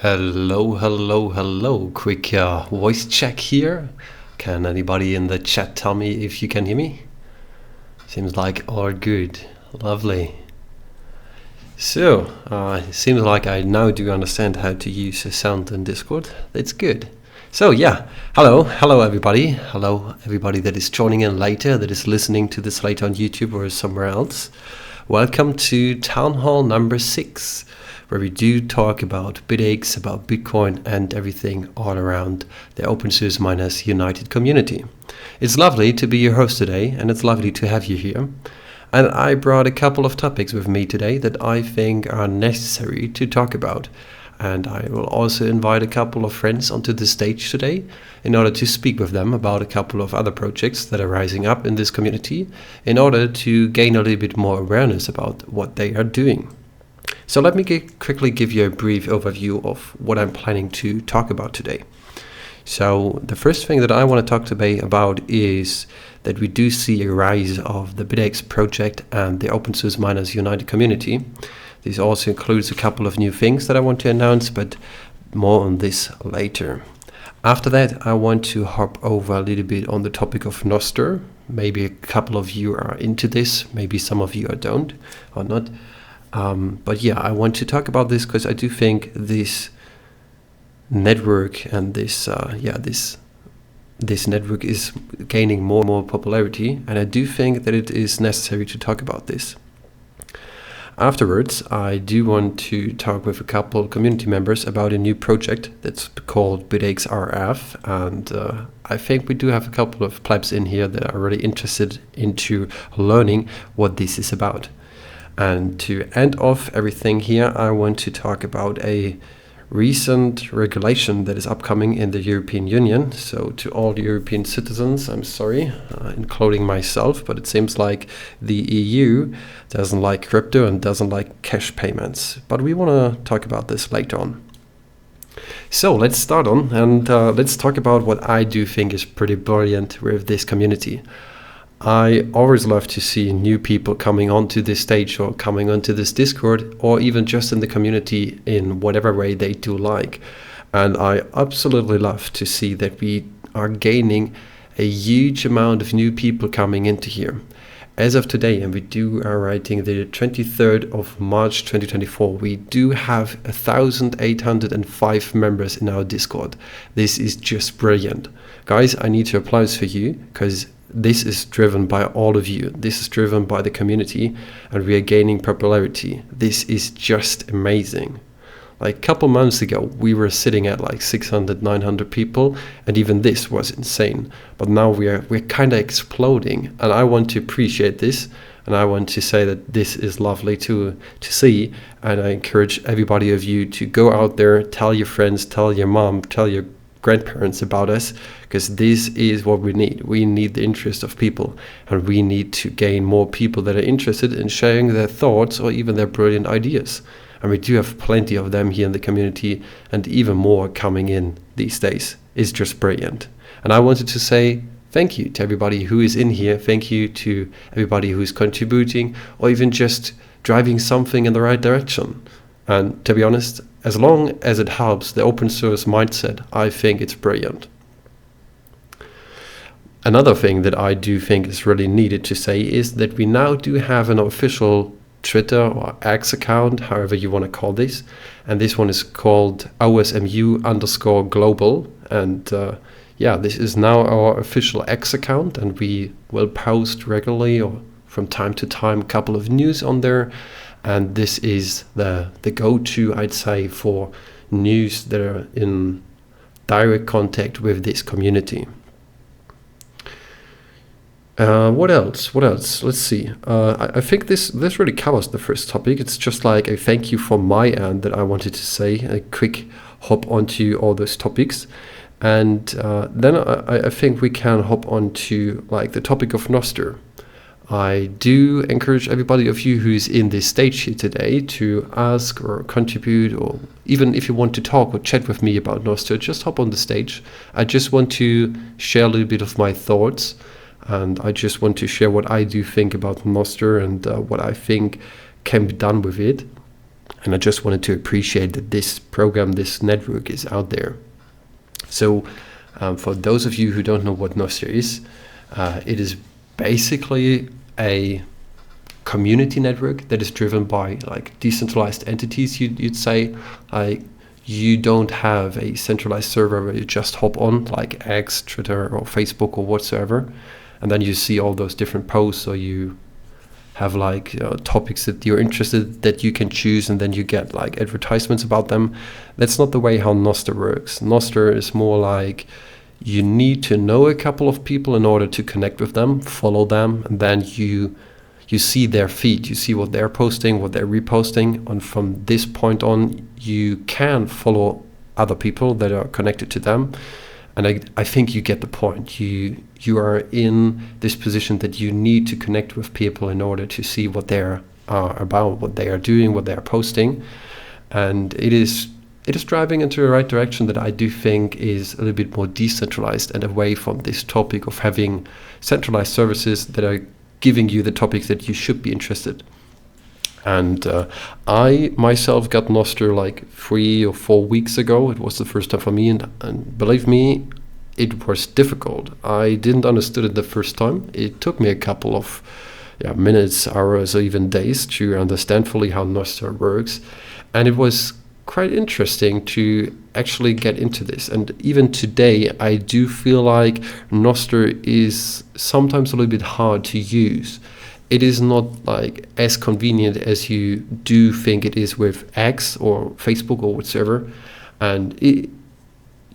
Hello, hello, hello. Quick voice check here. Can anybody in the chat tell me if you can hear me? Seems like all good. Lovely. So, it seems like I now do understand how to use the sound in Discord. That's good. So yeah, hello everybody. Hello everybody that is joining in later, that is listening to this later on YouTube or somewhere else. Welcome to Town Hall number 6, where we do talk about Bitaxe, about Bitcoin and everything all around the open source miners united community. It's lovely to be your host today, and it's lovely to have you here. And I brought a couple of topics with me today that I think are necessary to talk about. And I will also invite a couple of friends onto the stage today in order to speak with them about a couple of other projects that are rising up in this community in order to gain a little bit more awareness about what they are doing. So let me quickly give you a brief overview of what I'm planning to talk about today. So the first thing that I want to talk today about is that we do see a rise of the Bitaxe project and the open source miners united community. This also includes a couple of new things that I want to announce, but more on this later. After that, I want to hop over a little bit on the topic of Nostr. Maybe a couple of you are into this, maybe some of you don't or not. But yeah, I want to talk about this because I do think this network and this network is gaining more and more popularity, and I do think that it is necessary to talk about this. Afterwards, I do want to talk with a couple of community members about a new project that's called Bitaxe RF, and I think we do have a couple of plebs in here that are really interested into learning what this is about. And to end off everything here, I want to talk about a recent regulation that is upcoming in the European Union. So to all the European citizens, I'm sorry, including myself, but it seems like the EU doesn't like crypto and doesn't like cash payments. But we want to talk about this later on. So let's start on and let's talk about what I do think is pretty brilliant with this community. I always love to see new people coming onto this stage or coming onto this Discord or even just in the community in whatever way they do like. And I absolutely love to see that we are gaining a huge amount of new people coming into here. As of today, and we are writing the 23rd of March 2024, we do have 1,805 members in our Discord. This is just brilliant. Guys, I need to applaud for you because this is driven by all of you. This is driven by the community, and we are gaining popularity. This is just amazing. Like a couple months ago, we were sitting at like 600, 900 people, and even this was insane. But now we're kind of exploding, and I want to appreciate this, and I want to say that this is lovely to see, and I encourage everybody of you to go out there, tell your friends, tell your mom, tell your grandparents about us, because this is what we need. We need the interest of people, and we need to gain more people that are interested in sharing their thoughts or even their brilliant ideas. And we do have plenty of them here in the community, and even more coming in these days. It's just brilliant. And I wanted to say thank you to everybody who is in here. Thank you to everybody who is contributing or even just driving something in the right direction. And to be honest, as long as it helps the open source mindset, I think it's brilliant. Another thing that I do think is really needed to say is that we now do have an official Twitter or X account, however you want to call this. And this one is called OSMU_global. And this is now our official X account, and we will post regularly or from time to time a couple of news on there. And this is the go-to, I'd say, for news that are in direct contact with this community. What else? Let's see. I think this really covers the first topic. It's just like a thank you from my end that I wanted to say, a quick hop onto all those topics. And then I think we can hop onto like the topic of Nostr. I do encourage everybody of you who is in this stage here today to ask or contribute, or even if you want to talk or chat with me about Nostr, just hop on the stage. I just want to share a little bit of my thoughts, and I just want to share what I do think about Nostr and what I think can be done with it. And I just wanted to appreciate that this program, this network is out there. So for those of you who don't know what Nostr is, it is basically a community network that is driven by like decentralized entities, you'd say. You don't have a centralized server where you just hop on like X, Twitter or Facebook or whatsoever, and then you see all those different posts, or you have like topics that you're interested that you can choose, and then you get like advertisements about them. That's not the way how Nostr works. Nostr is more like you need to know a couple of people in order to connect with them, follow them, and then you see their feed, you see what they're posting, what they're reposting, and from this point on you can follow other people that are connected to them. And I think you get the point. You are in this position that you need to connect with people in order to see what they're about, what they are doing, what they are posting. And it is driving into the right direction that I do think is a little bit more decentralized and away from this topic of having centralized services that are giving you the topics that you should be interested. And I myself got Nostr like 3 or 4 weeks ago. It was the first time for me, and believe me, it was difficult. I didn't understand it the first time. It took me a couple of minutes, hours, or even days to understand fully how Nostr works. And it was quite interesting to actually get into this. And even today, I do feel like Nostr is sometimes a little bit hard to use. It is not like as convenient as you do think it is with X or Facebook or whatsoever. And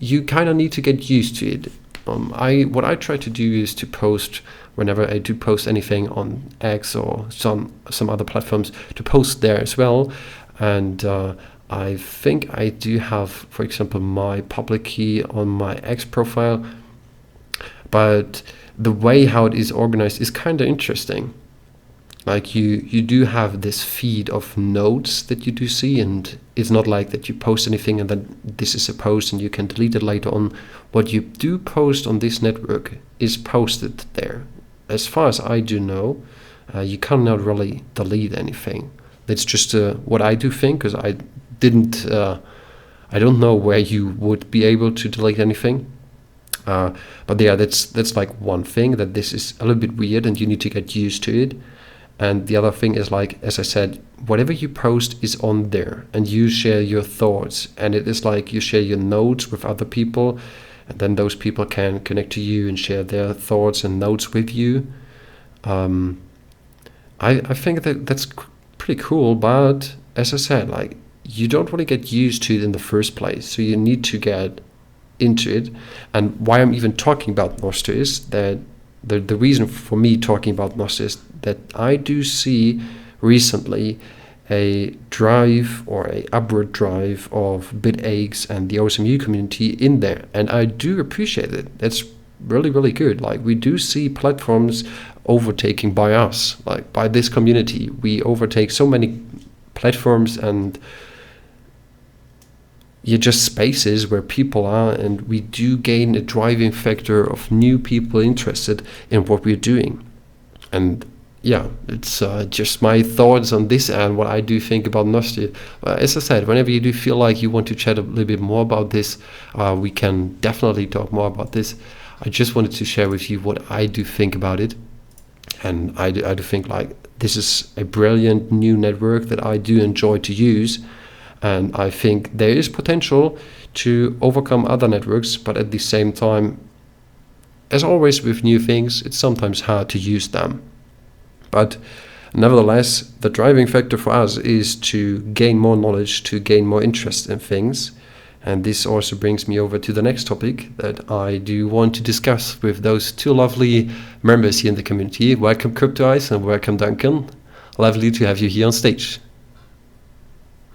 you kind of need to get used to it. What I try to do is to post, whenever I do post anything on X or some other platforms, to post there as well. And I think I do have, for example, my public key on my X profile, but the way how it is organized is kind of interesting. Like you do have this feed of nodes that you do see, and it's not like that you post anything and then this is a post and you can delete it later on. What you do post on this network is posted there. As far as I do know, you cannot really delete anything. That's just what I do think, because I don't know where you would be able to delete anything. But yeah, that's like one thing, that this is a little bit weird and you need to get used to it. And the other thing is, like, as I said, whatever you post is on there, and you share your thoughts, and it is like you share your notes with other people, and then those people can connect to you and share their thoughts and notes with you. I think that's pretty cool, but as I said, like, you don't really get used to it in the first place, so you need to get into it. And why I'm even talking about Nostr is that the reason for me talking about Nostr is that I do see recently a drive or a upward drive of Bitaxe and the OSMU community in there, and I do appreciate it. That's really, really good. Like, we do see platforms overtaking by us, like by this community. We overtake so many platforms, and just spaces where people are, and we do gain a driving factor of new people interested in what we're doing. And yeah, it's just my thoughts on this and what I do think about Nostr. As I said, whenever you do feel like you want to chat a little bit more about this, we can definitely talk more about this. I just wanted to share with you what I do think about it. And I do think, like, this is a brilliant new network that I do enjoy to use. And I think there is potential to overcome other networks, but at the same time, as always with new things, it's sometimes hard to use them. But nevertheless, the driving factor for us is to gain more knowledge, to gain more interest in things. And this also brings me over to the next topic that I do want to discuss with those two lovely members here in the community. Welcome, CryptoEyes, and welcome, Duncan. Lovely to have you here on stage.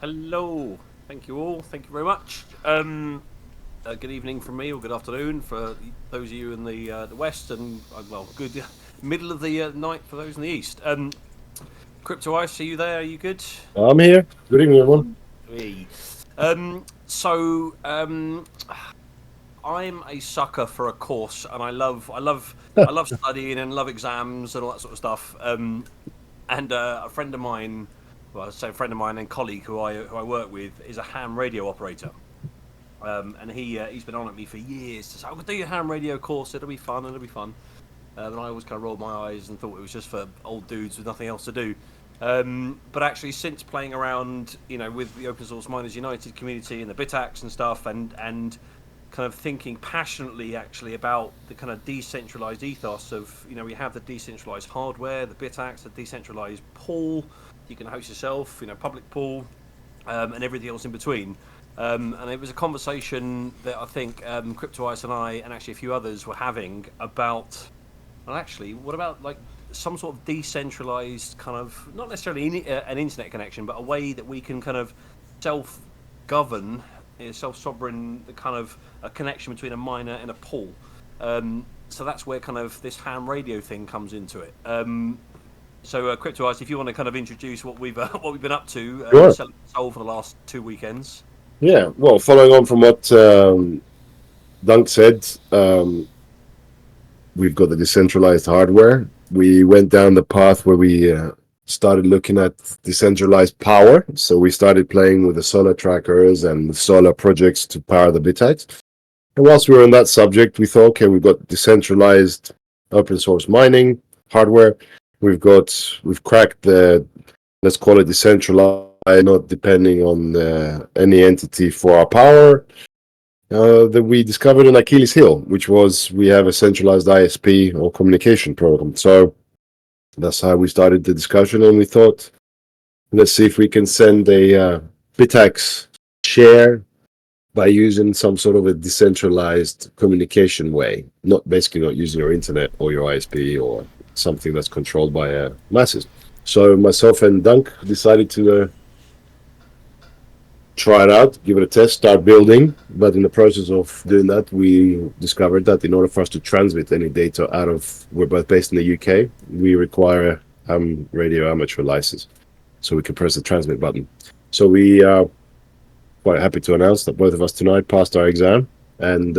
Hello, thank you all, thank you very much. Good evening from me, or good afternoon for those of you in the west, and well, good middle of the night for those in the east. CryptoEyes, are you there? Are you good? I'm here. Good evening, everyone. Hey. I'm a sucker for a course, and I love studying and love exams and all that sort of stuff. And a friend of mine well, so a friend of mine and colleague who I work with is a ham radio operator. And he's been on at me for years to say, "I'll do your ham radio course. It'll be fun. And I always kind of rolled my eyes and thought it was just for old dudes with nothing else to do. But actually, since playing around, with the Open Source Miners United community and the Bitaxe and stuff, and kind of thinking passionately actually about the kind of decentralized ethos of, we have the decentralized hardware, the Bitaxe, the decentralized pool. You can host yourself, public pool, and everything else in between. And it was a conversation that I think Crypto Ice and I, and actually a few others, were having about, well, actually, what about like some sort of decentralized kind of, not necessarily an internet connection, but a way that we can kind of self-govern, self-sovereign, the kind of a connection between a miner and a pool. So that's where kind of this ham radio thing comes into it. So Crypto Ice, if you want to kind of introduce what we've been up to, Sure. selling Soul for the last 2 weekends. Yeah, well, following on from what Dunk said, we've got the decentralized hardware. We went down the path where we started looking at decentralized power. So we started playing with the solar trackers and the solar projects to power the Bitaxe. And whilst we were on that subject, we thought, okay, we've got decentralized open source mining hardware. We've cracked the, let's call it decentralized, not depending on any entity for our power. That we discovered an Achilles heel, which was we have a centralized ISP or communication protocol. So that's how we started the discussion, and we thought, let's see if we can send a Bitaxe share by using some sort of a decentralized communication way, not using your internet or your ISP or something that's controlled by masses. So myself and Dunk decided to try it out, give it a test, start building. But in the process of doing that, we discovered that in order for us to transmit any data we're both based in the UK, we require a radio amateur license. So we can press the transmit button. So we are quite happy to announce that both of us tonight passed our exam, and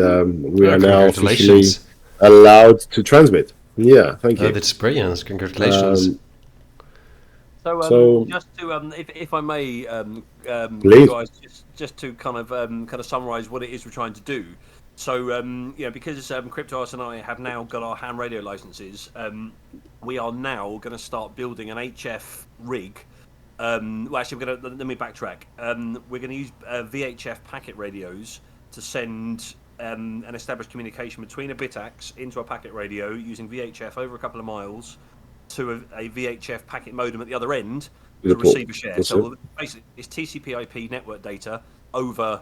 we are now officially allowed to transmit. Yeah, thank you. That's brilliant. Congratulations. So just to, if I may, please. guys, just to kind of summarise what it is we're trying to do. So because Crypto Ice and I have now got our ham radio licenses, we are now going to start building an HF rig. Well, actually, let me backtrack. We're going to use VHF packet radios to send and establish communication between a Bitaxe into a packet radio using VHF over a couple of miles to a VHF packet modem at the other end to receive a share. So basically, it's TCP/IP network data over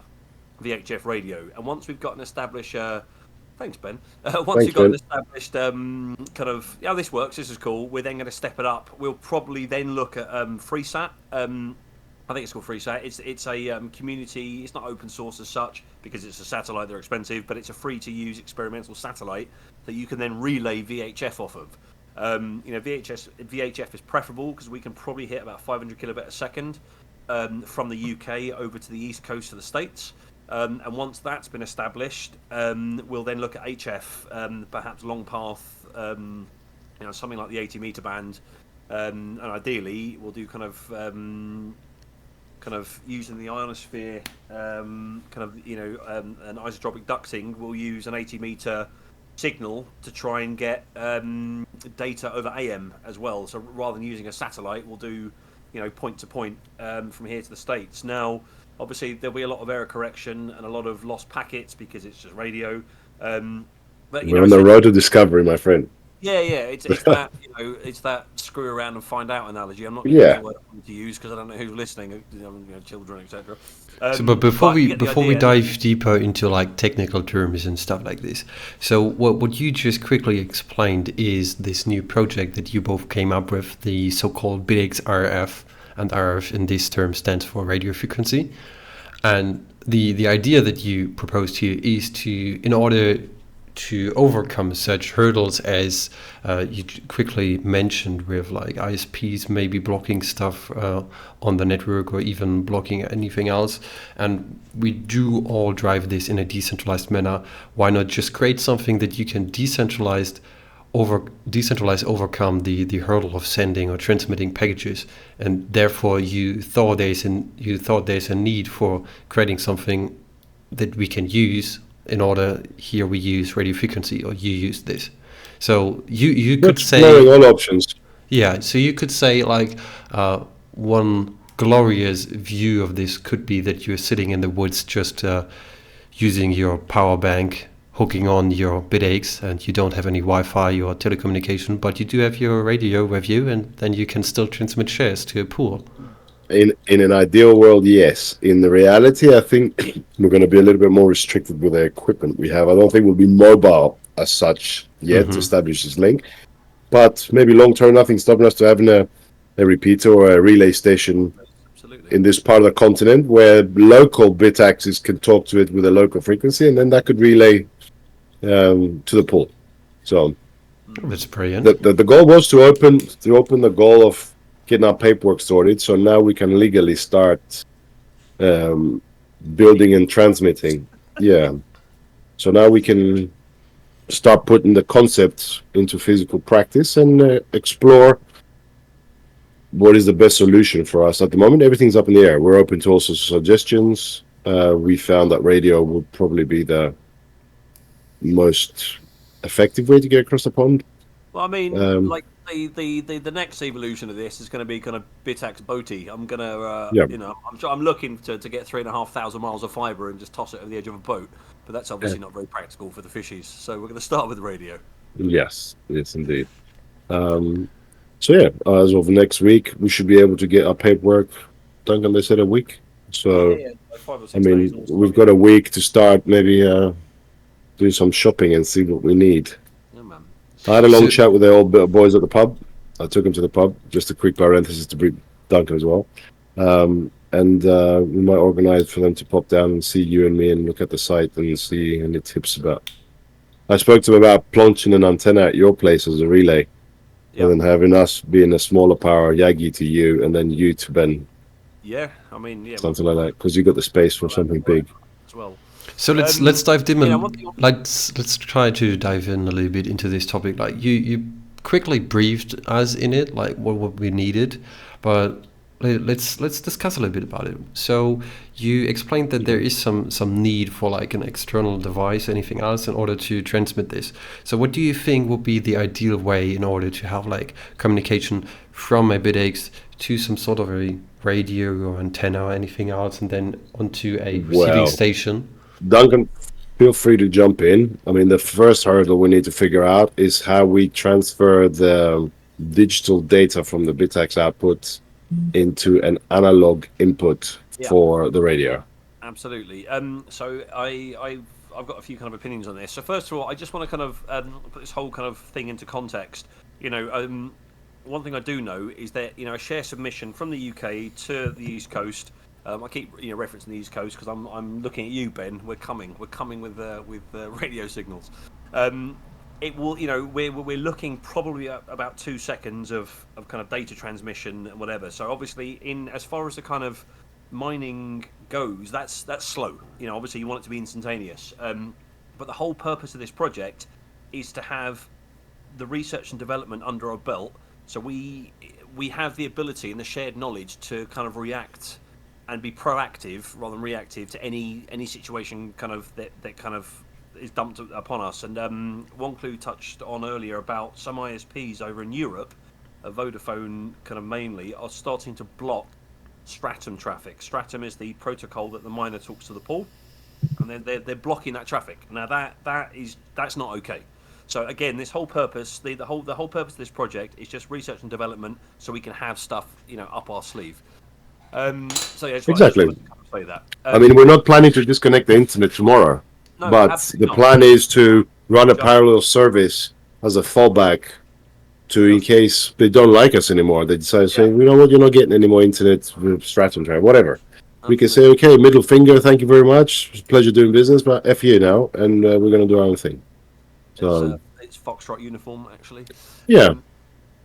VHF radio. And once we've got an established, thanks Ben. We've got an established kind of, this works. This is cool. We're then going to step it up. We'll probably then look at FreeSat. I think it's called FreeSat. It's a community. It's not open source as such because it's a satellite. They're expensive, but it's a free to use experimental satellite that you can then relay VHF off of. VHF is preferable because we can probably hit about 500 kilobit a second from the UK over to the east coast of the States. And once that's been established, we'll then look at HF, perhaps long path, something like the 80 meter band, and ideally we'll do kind of using the ionosphere, an isotropic ducting. We'll use an 80 meter signal to try and get data over AM as well. So rather than using a satellite, we'll do point to point from here to the States. Now, obviously, there'll be a lot of error correction and a lot of lost packets because it's just radio. But we're on the road to discovery, my friend. Yeah, it's that it's that screw around and find out analogy. I'm not going to use the word I want to use because I don't know who's listening, children, etc. But before we dive deeper into like technical terms and stuff like this, so what you just quickly explained is this new project that you both came up with, the so-called Bitaxe RF, and RF in this term stands for radio frequency. And the idea that you proposed here is to, in order to overcome such hurdles as you quickly mentioned with like ISPs maybe blocking stuff on the network or even blocking anything else, and we do all drive this in a decentralized manner, why not just create something that you can decentralize overcome the hurdle of sending or transmitting packages, and therefore you thought there's a need for creating something that we can use in order. Here we use radio frequency, or you use this. So you could exploring say, all options. yeah. So you could say like one glorious view of this could be that you're sitting in the woods just using your power bank, hooking on your Bitaxe, and you don't have any Wi-Fi or telecommunication, but you do have your radio with you, and then you can still transmit shares to a pool. In an ideal world, yes. In the reality, I think we're going to be a little bit more restricted with the equipment we have. I don't think we'll be mobile as such yet to establish this link, but maybe long term, nothing stopping us to having a repeater or a relay station in this part of the continent where local Bitaxes can talk to it with a local frequency, and then that could relay to the pool. So that's brilliant. The goal was to open the goal of getting our paperwork sorted, so now we can legally start building and transmitting. Yeah. So now we can start putting the concepts into physical practice and explore what is the best solution for us. At the moment, everything's up in the air. We're open to all sorts of suggestions. We found that radio would probably be the most effective way to get across the pond. Well, I mean, like the next evolution of this is going to be kind of Bitaxe boaty. I'm gonna, you know, I'm looking to get 3,500 miles of fibre and just toss it over the edge of a boat. But that's obviously not very practical for the fishies. So we're going to start with the radio. Yes, indeed. So yeah, as of next week, we should be able to get our paperwork. Duncan, they said a week. So like 5 or 6 I mean, days we've got a week to start maybe do some shopping and see what we need. Yeah, man. I had a long chat with the old boys at the pub. I took them to the pub. Just a quick parenthesis to bring Duncan as well. And we might organise for them to pop down and see you and me and look at the site and see any tips about. I spoke to them about launching an antenna at your place as a relay, and then having us being a smaller power, Yagi to you, and then you to Ben. Yeah, I mean, something like that, because you got the space for something big as well. So let's dive in. Let's try to dive in a little bit into this topic. Like you quickly briefed us in it, like what we needed, but let's discuss a little bit about it. So you explained that there is some need for like an external device, anything else, in order to transmit this. So what do you think would be the ideal way in order to have like communication from a Bitaxe to some sort of a radio or antenna or anything else, and then onto a receiving station? Duncan, feel free to jump in. I mean, the first hurdle we need to figure out is how we transfer the digital data from the Bitaxe output into an analog input for the radio. Absolutely. So I've got a few kind of opinions on this. So first of all, I just want to kind of put this whole kind of thing into context. You know, one thing I do know is that, you know, a share submission from the UK to the East Coast. I keep referencing the East Coast because I'm looking at you, Ben. We're coming with radio signals. It will, you know, we're looking probably at about 2 seconds of kind of data transmission and whatever. So obviously, in as far as the kind of mining goes, that's slow. You know, obviously you want it to be instantaneous. But the whole purpose of this project is to have the research and development under our belt, so we have the ability and the shared knowledge to kind of react and be proactive rather than reactive to any situation kind of that kind of is dumped upon us. And one clue touched on earlier about some ISPs over in Europe, Vodafone kind of mainly, are starting to block Stratum traffic. Stratum is the protocol that the miner talks to the pool, and they're blocking that traffic. Now that's not okay. So again, this whole purpose, the whole purpose of this project is just research and development, so we can have stuff, you know, up our sleeve. So yeah, exactly. Say that. I mean, we're not planning to disconnect the internet tomorrow, but the plan is to run a parallel service as a fallback to, in case they don't like us anymore, they decide to say, you know what, you're not getting any more internet with Stratum Drive, whatever. We can say, okay, middle finger, thank you very much, it's a pleasure doing business, but F you now, and we're going to do our own thing. So it's Foxtrot uniform, actually. Yeah.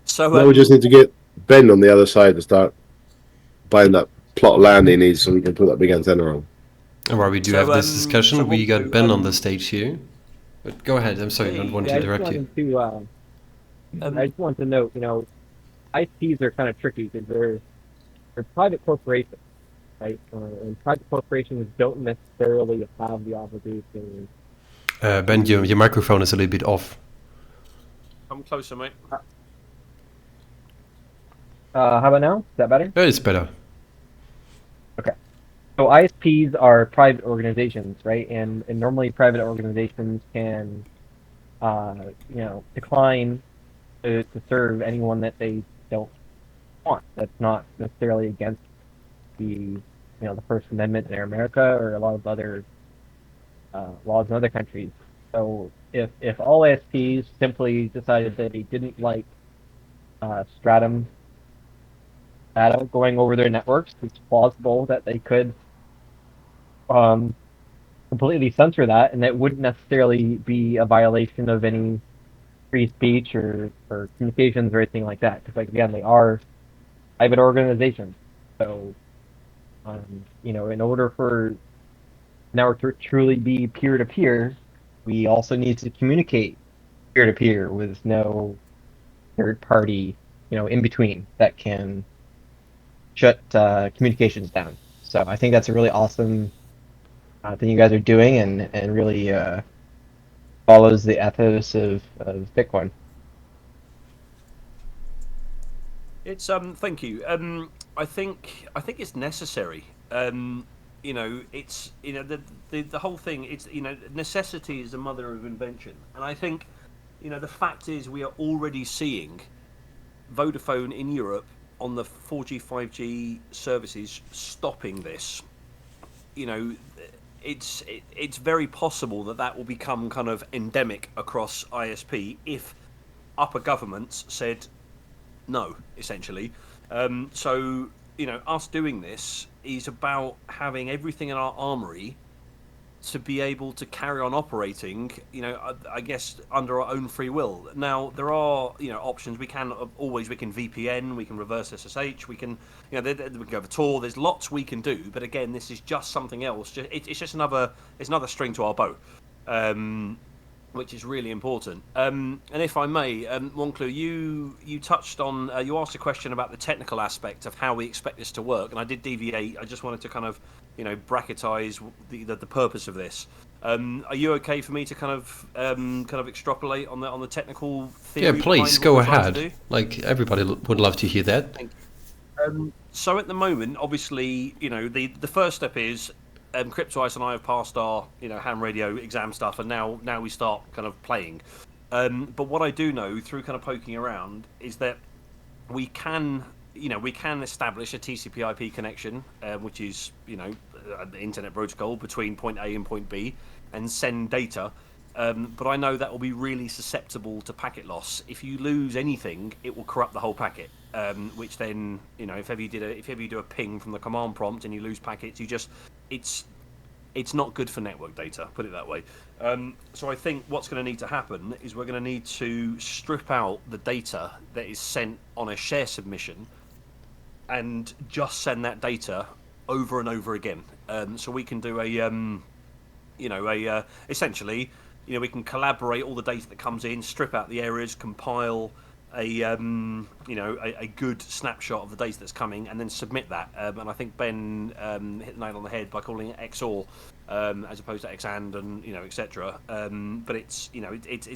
So now we just need to get Ben on the other side to start buying that plot of land he needs so we can put that big antenna on. And while we do have this discussion, we got Ben on the stage here. But go ahead, I'm sorry, I don't want to interrupt you. I just want to note, ISPs are kind of tricky because they're private corporations, right? And private corporations don't necessarily have the obligation. Ben, your microphone is a little bit off. Come closer, mate. How about now? Is that better? It's better. Okay. So ISPs are private organizations, right? And normally private organizations can, decline to serve anyone that they don't want. That's not necessarily against the First Amendment in America or a lot of other laws in other countries. So if all ISPs simply decided that they didn't like Stratum data going over their networks, it's plausible that they could um, completely censor that, and that wouldn't necessarily be a violation of any free speech or communications or anything like that. Because, like, again, they are private organizations. So, in order for network to truly be peer to peer, we also need to communicate peer to peer with no third party, in between that can shut communications down. So I think that's a really awesome thing you guys are doing, and really follows the ethos of Bitcoin. It's thank you. I think it's necessary. It's the whole thing. It's necessity is the mother of invention, and I think the fact is we are already seeing Vodafone in Europe on the 4G 5G services stopping this. It's very possible that will become kind of endemic across ISP if upper governments said no, essentially. So, us doing this is about having everything in our armory to be able to carry on operating, I guess under our own free will. Now, there are, options. We can VPN, we can reverse SSH, we can go over Tor. There's lots we can do, but again, this is just something else. It's just another string to our bow. Which is really important. And if I may, Wonklu, you touched on, you asked a question about the technical aspect of how we expect this to work, and I did deviate. I just wanted to kind of, bracketize the purpose of this. Are you okay for me to kind of extrapolate on the technical theory? Yeah, please go ahead. Like, everybody would love to hear that. Thank you. So at the moment, obviously, the first step is. Crypto Ice and I have passed our, ham radio exam stuff, and now we start kind of playing. But what I do know through kind of poking around is that we can establish a TCP/IP connection, which is the internet protocol between point A and point B, and send data. But I know that will be really susceptible to packet loss. If you lose anything, it will corrupt the whole packet. Which then, if ever you do a ping from the command prompt and you lose packets, it's not good for network data, put it that way. So I think what's going to need to happen is we're going to need to strip out the data that is sent on a share submission and just send that data over and over again. So we can do essentially, we can collaborate all the data that comes in, strip out the errors, compile a good snapshot of the data that's coming, and then submit that. And I think Ben hit the nail on the head by calling it XOR as opposed to XAND and etc. But it's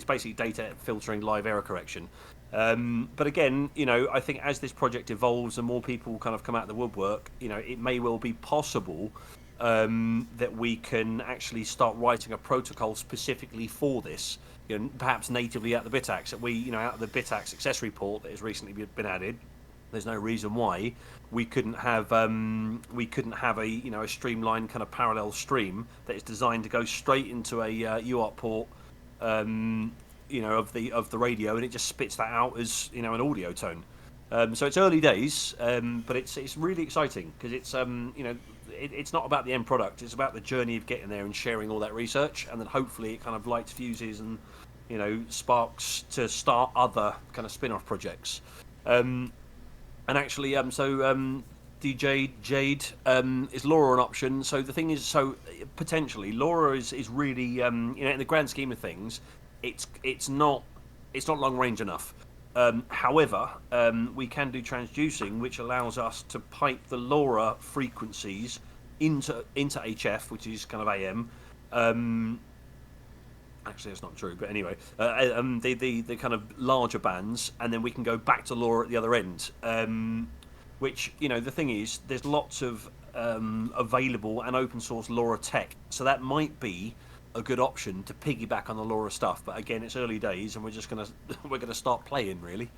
basically data filtering, live error correction. But again, I think as this project evolves and more people kind of come out of the woodwork, it may well be possible that we can actually start writing a protocol specifically for this. Perhaps natively out the Bitaxe. Out of the Bitaxe accessory port that has recently been added, there's no reason why we couldn't have a streamlined kind of parallel stream that is designed to go straight into a UART port, of the radio, and it just spits that out as an audio tone. So it's early days, but it's really exciting because it's not about the end product. It's about the journey of getting there and sharing all that research, and then hopefully it kind of lights fuses and sparks to start other kind of spin-off projects. And actually, DJ Jade, is LoRa an option? So the thing is, potentially LoRa is really in the grand scheme of things, it's not long range enough. However, we can do transducing, which allows us to pipe the LoRa frequencies into HF, which is kind of AM. Actually, that's not true, but anyway, the kind of larger bands, and then we can go back to LoRa at the other end. Which, the thing is, there's lots of available and open source LoRa tech, so that might be a good option to piggyback on the LoRa stuff. But again, it's early days, and we're gonna start playing really.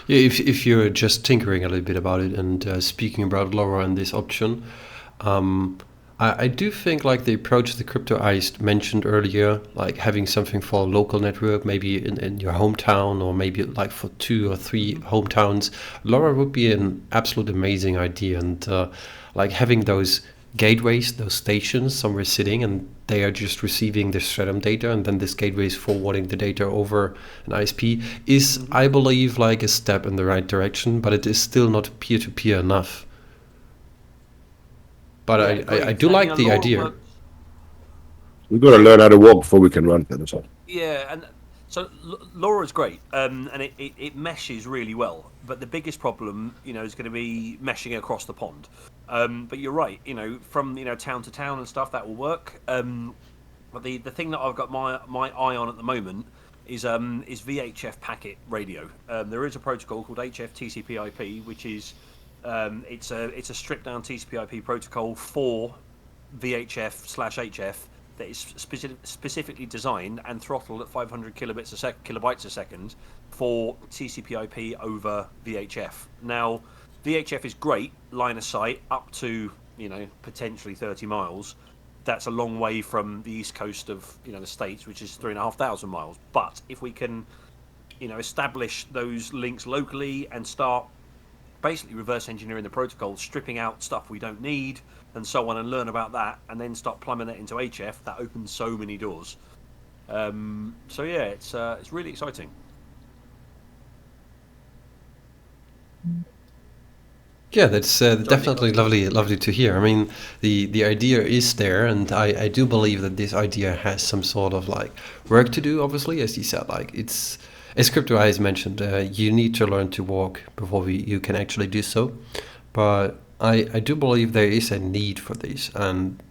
Yeah, if you're just tinkering a little bit about it and speaking about LoRa and this option, I do think like the approach the Crypto Iced mentioned earlier, like having something for a local network, maybe in your hometown, or maybe like for 2 or 3 hometowns, LoRa would be an absolute amazing idea. And like having those gateways, those stations somewhere sitting, and they are just receiving the Stratum data, and then this gateway is forwarding the data over an ISP, is, I believe, like a step in the right direction, but it is still not peer-to-peer enough. But I do like the idea. We've got to learn how to walk before we can run. Yeah, and so LoRa is great, and it meshes really well. But the biggest problem, is going to be meshing across the pond. But you're right, from town to town and stuff, that will work. But the thing that I've got my eye on at the moment is VHF packet radio. There is a protocol called HF TCP/IP, which is it's a stripped down TCP/IP protocol for VHF/HF that is specifically designed and throttled at 500 kilobytes a second for TCP/IP over VHF. Now, VHF is great line of sight up to potentially 30 miles. That's a long way from the east coast of the States, which is 3,500 miles. But if we can establish those links locally and start basically reverse engineering the protocol, stripping out stuff we don't need and so on, and learn about that, and then start plumbing it into HF, that opens so many doors. So yeah, it's really exciting. Yeah, that's definitely lovely to hear. I mean, the idea is there, and I do believe that this idea has some sort of like work to do. Obviously, as you said, like it's, as Crypto Eyes mentioned, you need to learn to walk before you can actually do so. But I do believe there is a need for this, and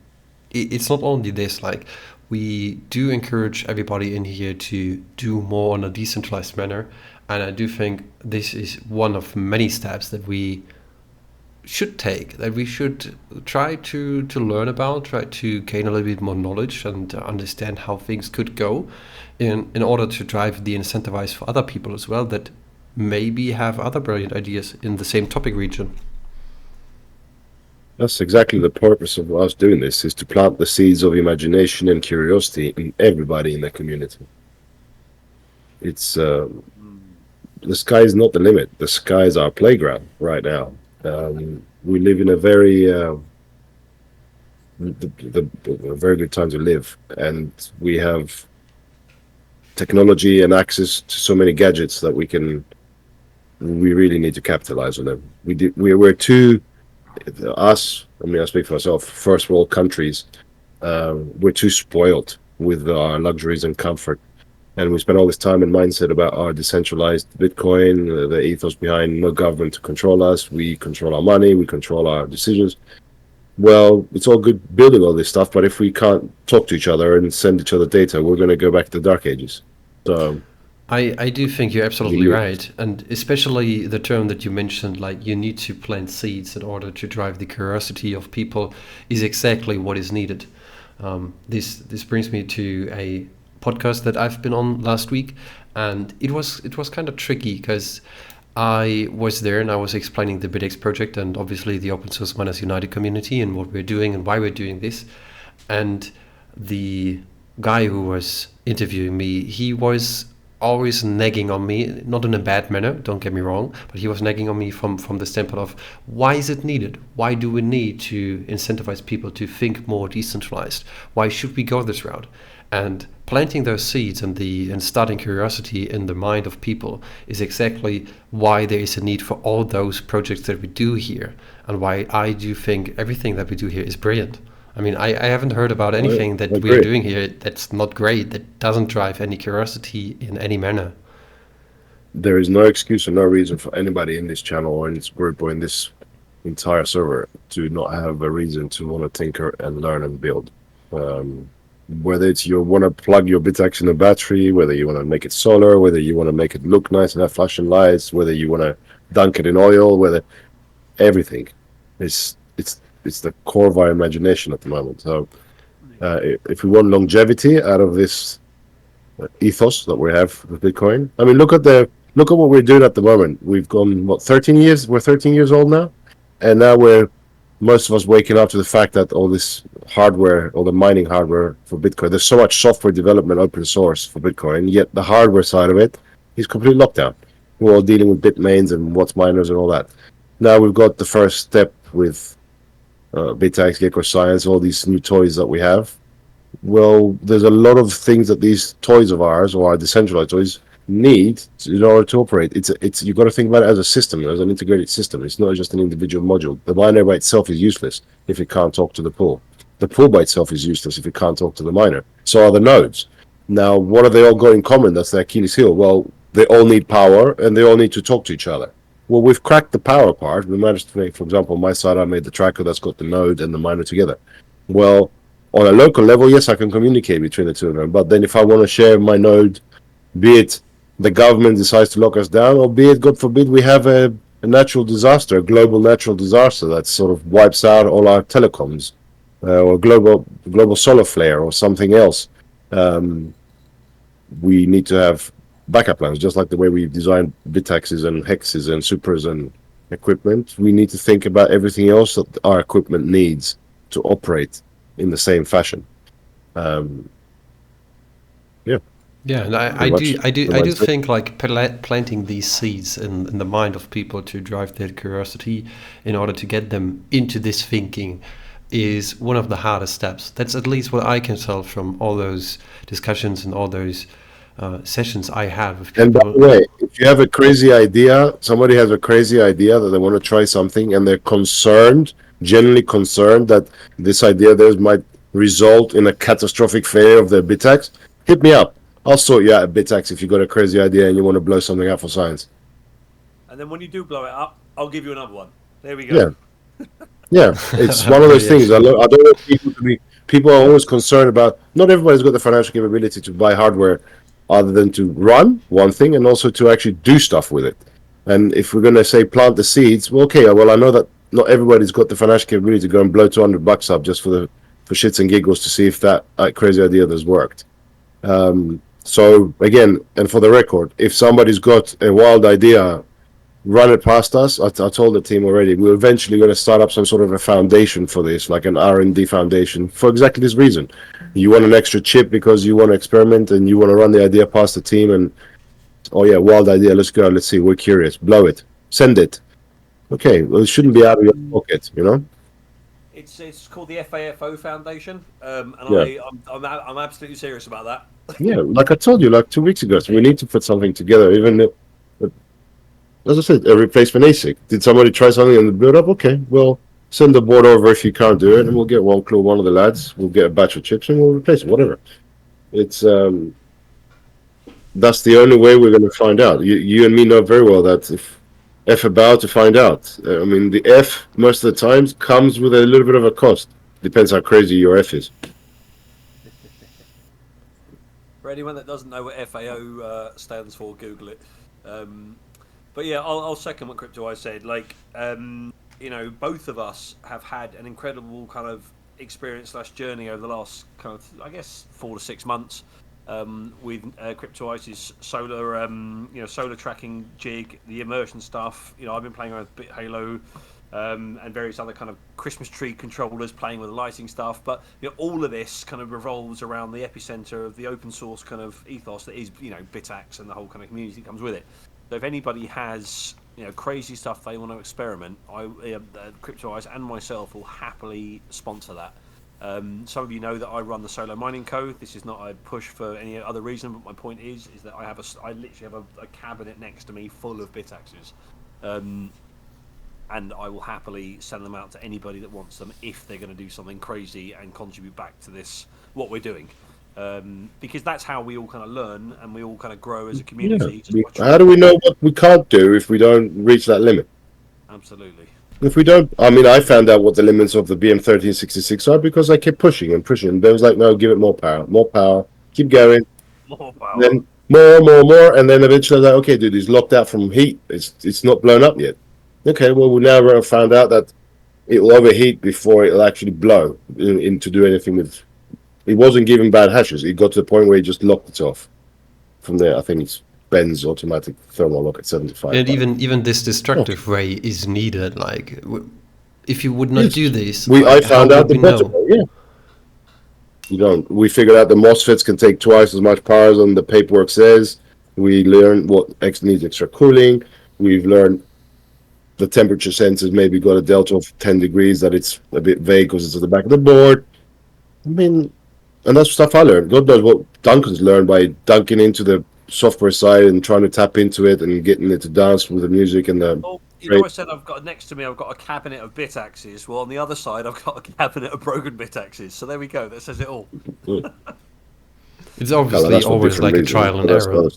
it's not only this. Like, we do encourage everybody in here to do more on a decentralized manner, and I do think this is one of many steps that we should take, that we should try to learn about, try to gain a little bit more knowledge and understand how things could go in order to drive the incentivize for other people as well that maybe have other brilliant ideas in the same topic region. That's exactly the purpose of us doing this, is to plant the seeds of imagination and curiosity in everybody in the community. It's the sky is not the limit. The sky is our playground right now. We live in a very very good time to live, and we have technology and access to so many gadgets that we really need to capitalize on them. We're too, us, I mean, I speak for myself, first world countries, we're too spoiled with our luxuries and comfort. And we spend all this time and mindset about our decentralized Bitcoin, the ethos behind no government to control us. We control our money, we control our decisions. Well, it's all good building all this stuff, but if we can't talk to each other and send each other data, we're going to go back to the dark ages. So I do think you're absolutely right. And especially the term that you mentioned, like you need to plant seeds in order to drive the curiosity of people, is exactly what is needed. This brings me to a podcast that I've been on last week, and it was kind of tricky because I was there and I was explaining the Bitaxe project and obviously the Open Source Miners United community and what we're doing and why we're doing this. And the guy who was interviewing me, he was always nagging on me, not in a bad manner, don't get me wrong, but he was nagging on me from the standpoint of, why is it needed? Why do we need to incentivize people to think more decentralized? Why should we go this route? And planting those seeds and starting curiosity in the mind of people is exactly why there is a need for all those projects that we do here, and why I do think everything that we do here is brilliant. I mean, I haven't heard about anything that we are doing here that's not great, that doesn't drive any curiosity in any manner. there is no excuse or no reason for anybody in this channel or in this group or in this entire server to not have a reason to want to tinker and learn and build. Whether it's you want to plug your Bitaxe in a battery, whether you want to make it solar, whether you want to make it look nice and have flashing lights, whether you want to dunk it in oil, whether everything, it's the core of our imagination at the moment. So if we want longevity out of this ethos that we have with Bitcoin, I mean, look at what we're doing at the moment. We've gone 13 years. We're 13 years old now, and now most of us waking up to the fact that all this hardware, all the mining hardware for Bitcoin, there's so much software development open source for Bitcoin, yet the hardware side of it is completely locked down. We're all dealing with Bitmains and what's miners and all that. Now we've got the first step with Bitaxe, Gecko Science, all these new toys that we have. Well, there's a lot of things that these toys of ours, or our decentralized toys, need in order to operate. It's you've got to think about it as a system, as an integrated system. It's not just an individual module. The miner by itself is useless if it can't talk to the pool. The pool by itself is useless if it can't talk to the miner. So are the nodes. Now, what have they all got in common? That's their Achilles heel. Well, they all need power and they all need to talk to each other. Well, we've cracked the power part. We managed to make, for example, on my side, I made the tracker that's got the node and the miner together. Well, on a local level, yes, I can communicate between the two of them. But then if I want to share my node, be it the government decides to lock us down, or be it, God forbid, we have a natural disaster, a global natural disaster that sort of wipes out all our telecoms, or global solar flare or something else. We need to have backup plans, just like the way we design Bitaxes and hexes and supers and equipment. We need to think about everything else that our equipment needs to operate in the same fashion. Yeah, and I do think like planting these seeds in the mind of people to drive their curiosity in order to get them into this thinking is one of the hardest steps. That's at least what I can tell from all those discussions and all those sessions I had with people. And by the way, if you have a crazy idea, somebody has a crazy idea that they want to try something and they're genuinely concerned that this idea of theirs might result in a catastrophic failure of their Bitaxe, hit me up. I'll sort you out a Bitaxe if you've got a crazy idea and you want to blow something up for science. And then when you do blow it up, I'll give you another one. There we go. Yeah, it's one of those things. I don't want people to be. People are always concerned about. Not everybody's got the financial capability to buy hardware, other than to run one thing and also to actually do stuff with it. And if we're going to say plant the seeds, well, okay. Well, I know that not everybody's got the financial capability to go and blow $200 up just for shits and giggles to see if that crazy idea has worked. So again, and for the record, if somebody's got a wild idea, run it past us. I told the team already, we're eventually going to start up some sort of a foundation for this, like an R&D foundation, for exactly this reason. You want an extra chip because you want to experiment and you want to run the idea past the team and, oh yeah, wild idea, let's go, let's see, we're curious, blow it, send it. Okay, well, it shouldn't be out of your pocket, you know? It's called the FAFO Foundation, and Yeah. I'm absolutely serious about that. Yeah, like I told you, like 2 weeks ago, so we need to put something together. Even as I said, a replacement ASIC. Did somebody try something in the build up? Okay, well, send the board over if you can't do it, and we'll get one of the lads. We'll get a batch of chips and we'll replace it. Whatever. It's that's the only way we're going to find out. You and me know very well that if F about to find out. I mean, the F most of the times comes with a little bit of a cost. Depends how crazy your F is. For anyone that doesn't know what FAO stands for, Google it. But yeah, I'll second what Crypto said. Like, both of us have had an incredible kind of experience / journey over the last kind of, I guess, 4 to 6 months with Crypto Ice's solar, solar tracking jig, the immersion stuff. I've been playing around with BitHalo and various other kind of Christmas tree controllers, playing with the lighting stuff. But all of this kind of revolves around the epicenter of the open source kind of ethos that is, Bitaxe and the whole kind of community that comes with it. So if anybody has crazy stuff they want to experiment, Crypto Ice and myself will happily sponsor that. Some of you know that I run the Solo Mining Co. This is not a push for any other reason, but my point is that I literally have a cabinet next to me full of Bitaxes, and I will happily send them out to anybody that wants them if they're going to do something crazy and contribute back to this what we're doing. Because that's how we all kind of learn and we all kind of grow as a Yeah. community. How do we know what we can't do if we don't reach that limit? Absolutely. If we don't, I mean, I found out what the limits of the BM1366 are because I kept pushing and pushing. There was like, no, give it more power, keep going. More power. Then more, and then eventually I was like, okay, dude, he's locked out from heat. It's not blown up yet. Okay, well, we now found out that it will overheat before it'll actually blow in to do anything with. It wasn't giving bad hashes. It got to the point where he just locked it off. From there, I think it's Ben's automatic thermal lock at 75. And even this destructive way is needed. Like, if you would not Yes. do this, I like, found how out would the we better know? way, yeah. You don't. We figured out the MOSFETs can take twice as much power as on the paperwork says. We learned what needs extra cooling. We've learned the temperature sensors maybe got a delta of 10 degrees, that it's a bit vague because it's at the back of the board. I mean, and that's stuff I learned. God knows what Duncan's learned by dunking into the software side and trying to tap into it and getting it to dance with the music and the. Well, you know, I said next to me I've got a cabinet of Bitaxes. Well, on the other side I've got a cabinet of broken Bitaxes. So there we go. That says it all. It's obviously always like a trial and error.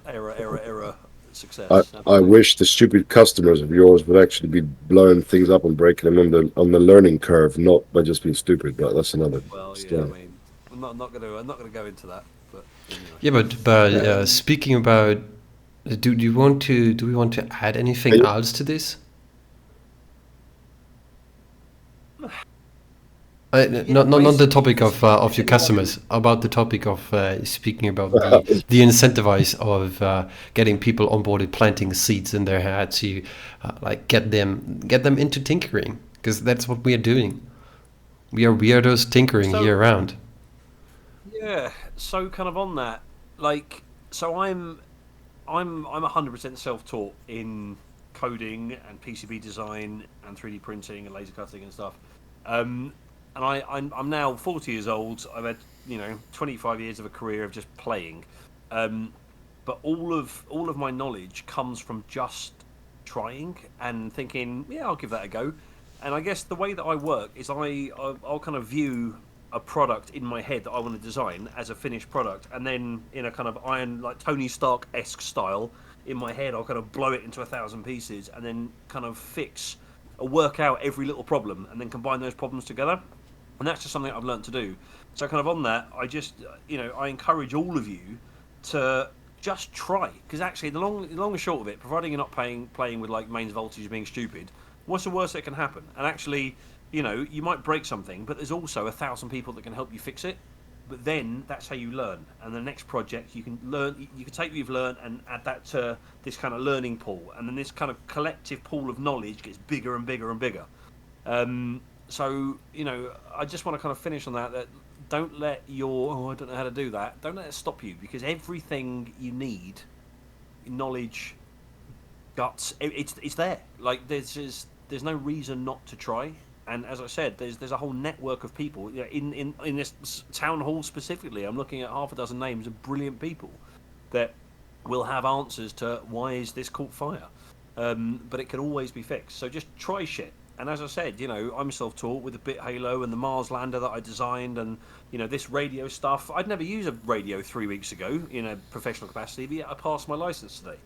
Error, success. I wish the stupid customers of yours would actually be blowing things up and breaking them on the learning curve, not by just being stupid. But that's another. Well, yeah, story. I mean, I'm not gonna go into that. But anyway. Yeah, but speaking about, do we want to add anything else to this? Not the topic of your customers, about the topic of speaking about the incentivize of getting people onboarded, planting seeds in their head to like get them into tinkering, because that's what we are doing. We are weirdos tinkering year round. Yeah, so kind of on that, like, so I'm 100% self-taught in coding and PCB design and 3D printing and laser cutting and stuff. And I'm now 40 years old. I've had 25 years of a career of just playing, but all of my knowledge comes from just trying and thinking, yeah, I'll give that a go. And I guess the way that I work is I'll kind of view a product in my head that I want to design as a finished product, and then in a kind of like Tony Stark-esque style in my head, I'll kind of blow it into 1,000 pieces and then kind of work out every little problem and then combine those problems together. And that's just something I've learned to do. So kind of on that, I just, I encourage all of you to just try. Because actually, the long and short of it, providing you're not playing with like mains voltage being stupid, what's the worst that can happen? And actually, you might break something, but there's also 1,000 people that can help you fix it. But then that's how you learn. And the next project, you can take what you've learned and add that to this kind of learning pool. And then this kind of collective pool of knowledge gets bigger and bigger and bigger. So, I just want to kind of finish on that don't let I don't know how to do that. Don't let it stop you, because everything you need, knowledge, guts, it's there. Like, there's no reason not to try. And as I said, there's a whole network of people in this town hall specifically. I'm looking at half a dozen names of brilliant people that will have answers to why is this caught fire. But it can always be fixed. So just try shit. And as I said, I'm self-taught with the Bit Halo and the Mars lander that I designed, and this radio stuff. I'd never used a radio 3 weeks ago in a professional capacity, but yet I passed my license today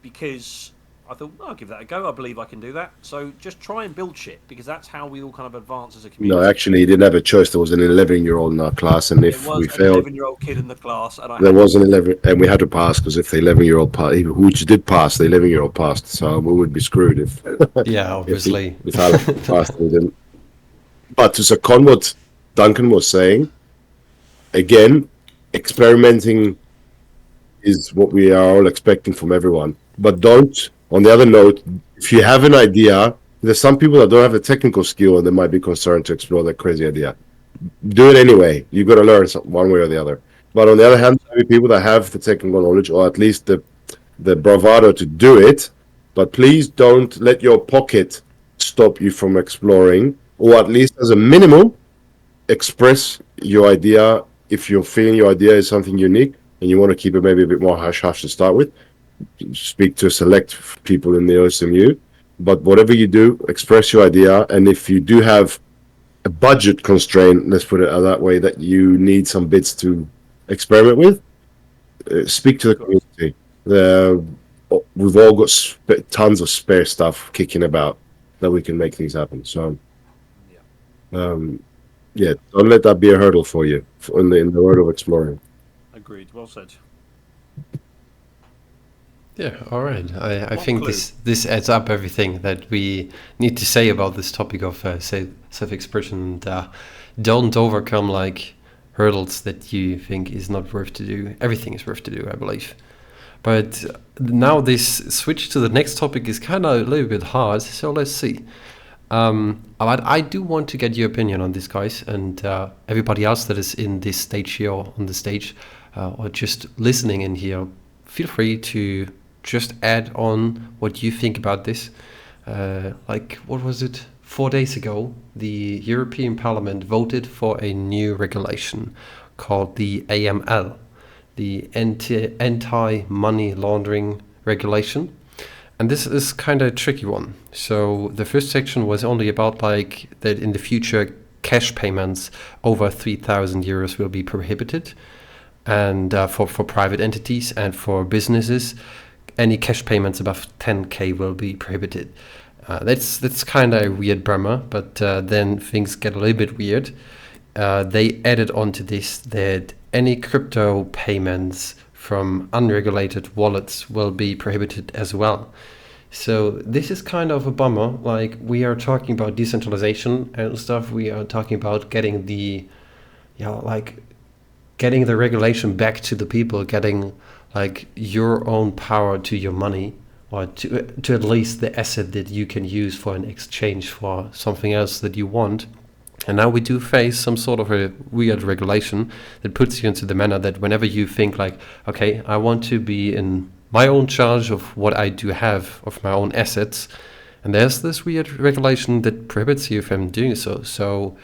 because I thought, I'll give that a go. I believe I can do that. So just try and build shit, because that's how we all kind of advance as a community. No, actually, he didn't have a choice. There was an 11-year-old in our class, and if we failed, 11-year-old kid in the class, and there was an 11, and we had to pass, because if the 11-year-old passed, which did pass, the 11-year-old passed, so we would be screwed if. Yeah, obviously. If Alan passed, we didn't. But to second what Duncan was saying, again, experimenting is what we are all expecting from everyone. But don't. On the other note, if you have an idea, there's some people that don't have the technical skill and they might be concerned to explore that crazy idea. Do it anyway. You've got to learn one way or the other. But on the other hand, there are people that have the technical knowledge, or at least the bravado to do it. But please don't let your pocket stop you from exploring, or at least as a minimum, express your idea. If you're feeling your idea is something unique and you want to keep it maybe a bit more hush-hush to start with, speak to select people in the OSMU, but whatever you do, express your idea. And if you do have a budget constraint, let's put it that way, that you need some bits to experiment with, speak to the community. We've all got tons of spare stuff kicking about that we can make things happen. So, yeah, don't let that be a hurdle for you in the world of exploring. Agreed. Well said. Yeah, all right. I One think clue. this adds up everything that we need to say about this topic of self-expression. And don't overcome like hurdles that you think is not worth to do. Everything is worth to do, I believe. But now this switch to the next topic is kind of a little bit hard. So let's see. But I do want to get your opinion on this, guys, and everybody else that is in this stage here on the stage, or just listening in here. Feel free to just add on what you think about this. Like, what was it? 4 days ago, the European Parliament voted for a new regulation called the AML, the Anti-Money Laundering Regulation. And this is kind of a tricky one. So the first section was only about like that in the future cash payments over 3,000 euros will be prohibited. And for private entities and for businesses, any cash payments above 10k will be prohibited. That's kind of a weird bummer, but then things get a little bit weird. They added onto this that any crypto payments from unregulated wallets will be prohibited as well. So this is kind of a bummer. Like, we are talking about decentralization and stuff. We are talking about getting the regulation back to the people, getting like your own power to your money, or to at least the asset that you can use for an exchange for something else that you want. And now we do face some sort of a weird regulation that puts you into the manner that whenever you think like, okay, I want to be in my own charge of what I do have, of my own assets, and there's this weird regulation that prohibits you from doing so. So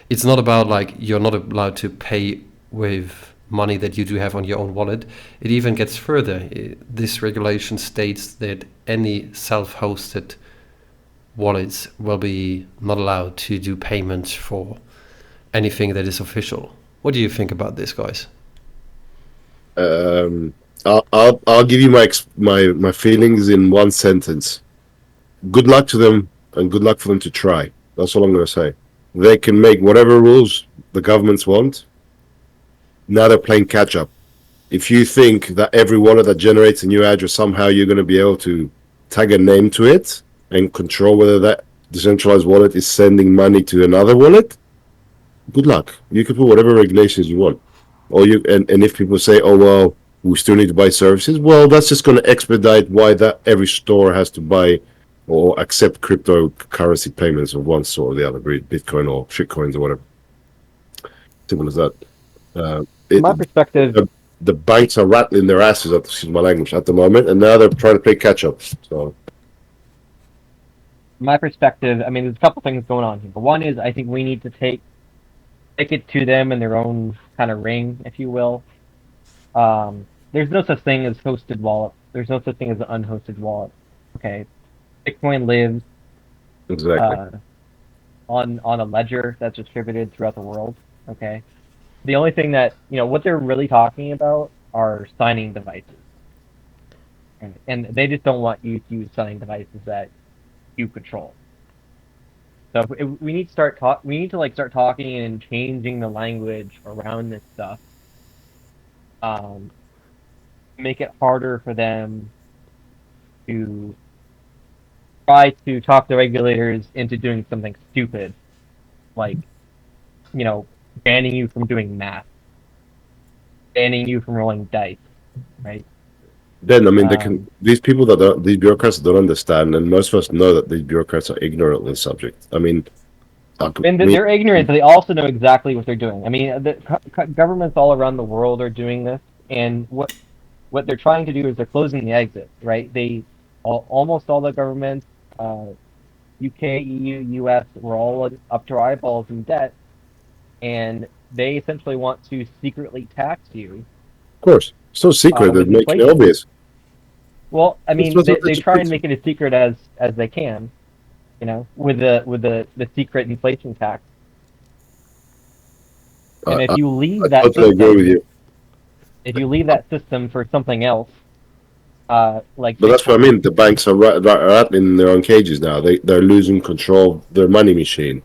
it's not about like you're not allowed to pay with money that you do have on your own wallet. It even gets further. This regulation states that any self-hosted wallets will be not allowed to do payments for anything that is official. What do you think about this, guys? I'll give you my feelings in one sentence. Good luck to them, and good luck for them to try. That's all I'm going to say. They can make whatever rules the governments want. Now they're playing catch up. If you think that every wallet that generates a new address, somehow you're going to be able to tag a name to it and control whether that decentralized wallet is sending money to another wallet, good luck. You can put whatever regulations you want. Or and if people say, oh, well, we still need to buy services, well, that's just going to expedite why that every store has to buy or accept cryptocurrency payments of one sort or the other, be it Bitcoin or shitcoins or whatever. Simple as that. From my perspective, the banks are rattling their asses, excuse my language, at the moment, and now they're trying to play catch up. So, from my perspective, I mean, there's a couple things going on here. But one is, I think we need to take it to them in their own kind of ring, if you will. There's no such thing as hosted wallet. There's no such thing as an unhosted wallet. Okay, Bitcoin lives exactly on a ledger that's distributed throughout the world. Okay. The only thing that, what they're really talking about are signing devices. And they just don't want you to use signing devices that you control. So we need to start talking and changing the language around this stuff. Make it harder for them to try to talk the regulators into doing something stupid, like, banning you from doing math, banning you from rolling dice, right? Then, I mean, these these bureaucrats don't understand, and most of us know that these bureaucrats are ignorant on this subject. I mean, they're ignorant, but they also know exactly what they're doing. I mean, the governments all around the world are doing this, and what they're trying to do is they're closing the exit, right? Almost all the governments, UK, EU, US, were all up to our eyeballs in debt. And they essentially want to secretly tax you. Of course. So secret that make it obvious. Well, I mean, they try and make it as secret as they can, with the secret inflation tax. And if you leave I that totally agree with system, you. if you leave that system for something else, like But that's what I Bitcoin, mean. The banks are rattling in their own cages now. They're losing control of their money machine,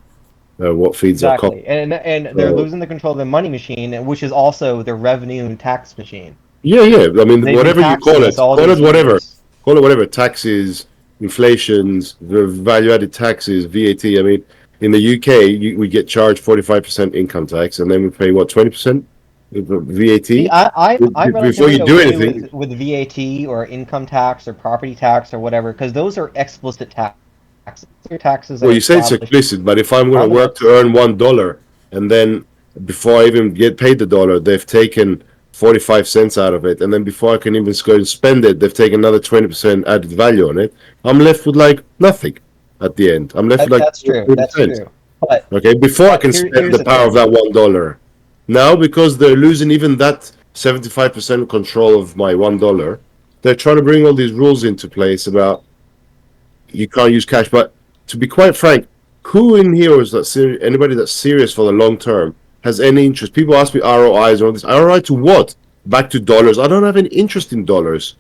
what feeds their coffers. exactly, and they're So, losing the control of the money machine, which is also their revenue and tax machine. yeah. I mean, They've been whatever you taxing us all these years. call it whatever. Taxes, inflations, the value-added taxes, VAT. I mean, in the UK, we get charged 45% income tax, and then we pay what 20% See, VAT I'm before you relatively do okay anything. with VAT or income tax or property tax or whatever, because those are explicit taxes. They're taxes that Well, are you say it's established explicit, but if I'm going to on the work to books. earn $1, and then before I even get paid the dollar, they've taken 45 cents out of it, and then before I can even go and spend it, they've taken another 20% added value on it. I'm left with like nothing at the end. I'm left with like That's true. That's 20%. true. But Okay, before I can spend here's the the power of thing. that $1. Now, because they're losing even that 75% control of my $1, they're trying to bring all these rules into place about you can't use cash. But to be quite frank, who in here is that anybody that's serious for the long term has any interest? People ask me ROIs and all this. ROI to what? Back to dollars. I don't have any interest in dollars.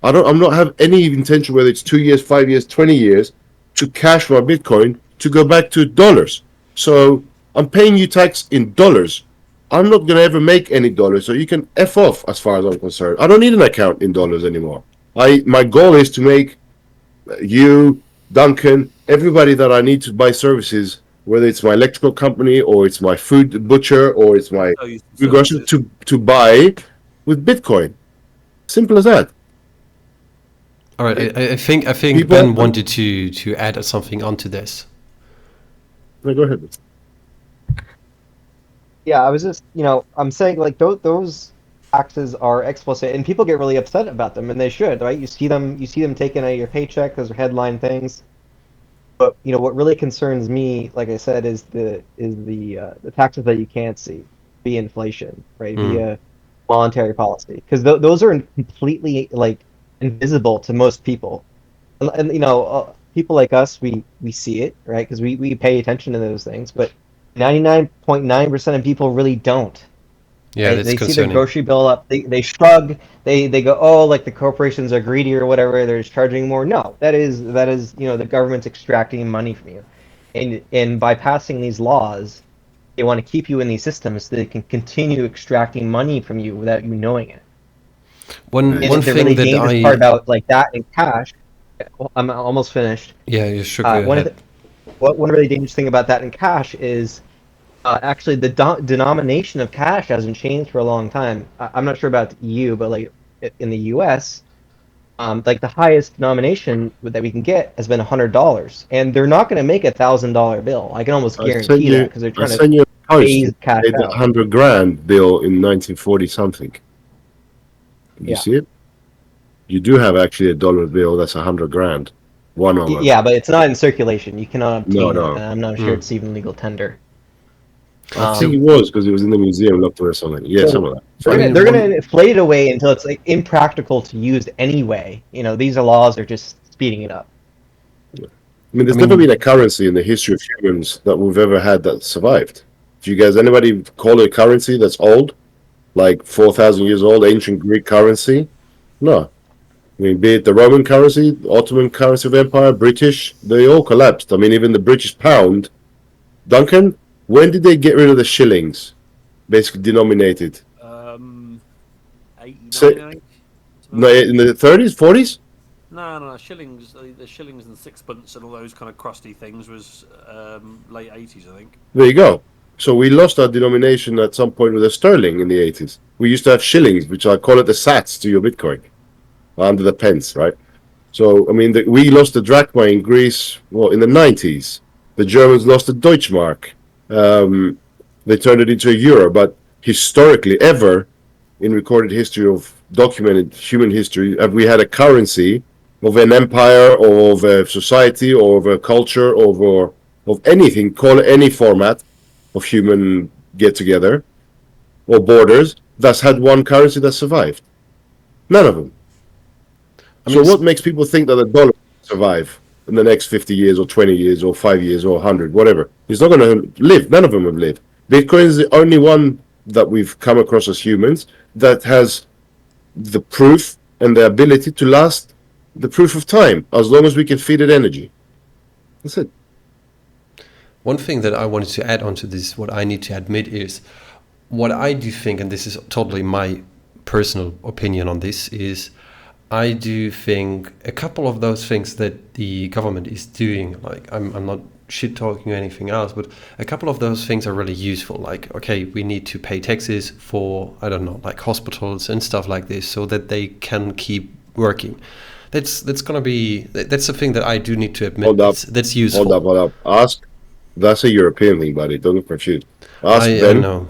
I'm not have any intention, whether it's 2 years, 5 years, 20 years, to cash my Bitcoin to go back to dollars. So I'm paying you tax in dollars. I'm not gonna ever make any dollars, so you can F off as far as I'm concerned. I don't need an account in dollars anymore. My goal is to make you, Duncan, everybody that I need to buy services, whether it's my electrical company or it's my food butcher or it's my So you food grocer, services. to buy with Bitcoin. Simple as that. All right, I think People, Ben wanted to add something onto this. go ahead. Yeah, I was just, I'm saying like those taxes are explicit, and people get really upset about them, and they should, right? You see them taken out of your paycheck. Those are headline things. But what really concerns me, like I said, is the taxes that you can't see via inflation, right? Via monetary policy, because those are completely like invisible to most people, and people like us, we see it, right? Because we pay attention to those things, but 99.9% of people really don't. Yeah, Right? that's They see their concerning. grocery bill up, they shrug, they go, oh, like the corporations are greedy or whatever, they're just charging more. No, that is the government's extracting money from you, and by passing these laws, they want to keep you in these systems so they can continue extracting money from you without you knowing it. One And the thing really that dangerous part about like that and cash, I'm almost finished. yeah, you should go One of ahead. one really dangerous thing about that and cash is actually the denomination of cash hasn't changed for a long time. I'm not sure about the EU, but like in the US, like the highest denomination that we can get has been $100, and they're not going to make $1,000 bill. I can almost guarantee that because they're I trying to sent you a post phase that cash made that out. 100 grand bill in 1940 something. Did you Yeah. see it? You do have actually a dollar bill that's 100 grand. One of them. Yeah, but it's not in circulation. You cannot No, obtain it, and no. I'm not sure it's even legal tender. I think So, it was because it was in the museum locked or something. Yeah, So something like that. I Fine. mean, they're gonna inflate it away until it's like impractical to use anyway. These laws are just speeding it up. I mean, there's never been a currency in the history of humans that we've ever had that survived. Do you guys, anybody call it a currency that's old? Like 4,000 years old, ancient Greek currency? No. I mean, be it the Roman currency, Ottoman currency of empire, British, they all collapsed. I mean, even the British pound. Duncan, when did they get rid of the shillings? Basically denominated. 89, So, I think. no, in the 30s, 40s? No. Shillings, the shillings and sixpence and all those kind of crusty things was late 80s, I think. There you go. So we lost our denomination at some point with the sterling in the 80s. We used to have shillings, which I call it the sats to your Bitcoin, under the pence, right? So, I mean, we lost the drachma in Greece, well, in the 90s. The Germans lost the Deutschmark. They turned it into a euro, but historically, ever in recorded history of documented human history, have we had a currency of an empire or of a society or of a culture or of anything, call it any format of human get-together or borders, that's had one currency that survived? None of them. So what makes people think that the dollar will survive in the next 50 years or 20 years or 5 years or 100, whatever? It's not going to live. None of them have lived. Bitcoin is the only one that we've come across as humans that has the proof and the ability to last the proof of time, as long as we can feed it energy. That's it. One thing that I wanted to add on to this, what I need to admit is, what I do think, and this is totally my personal opinion on this, is I do think a couple of those things that the government is doing, like I'm not shit talking or anything else, but a couple of those things are really useful. Like, okay, we need to pay taxes for, I don't know, like hospitals and stuff like this, so that they can keep working. That's gonna be, that's the thing that I do need to admit. Hold up. That's useful. Hold up. Ask. That's a European thing, buddy. Don't get confused. Ask I them. know.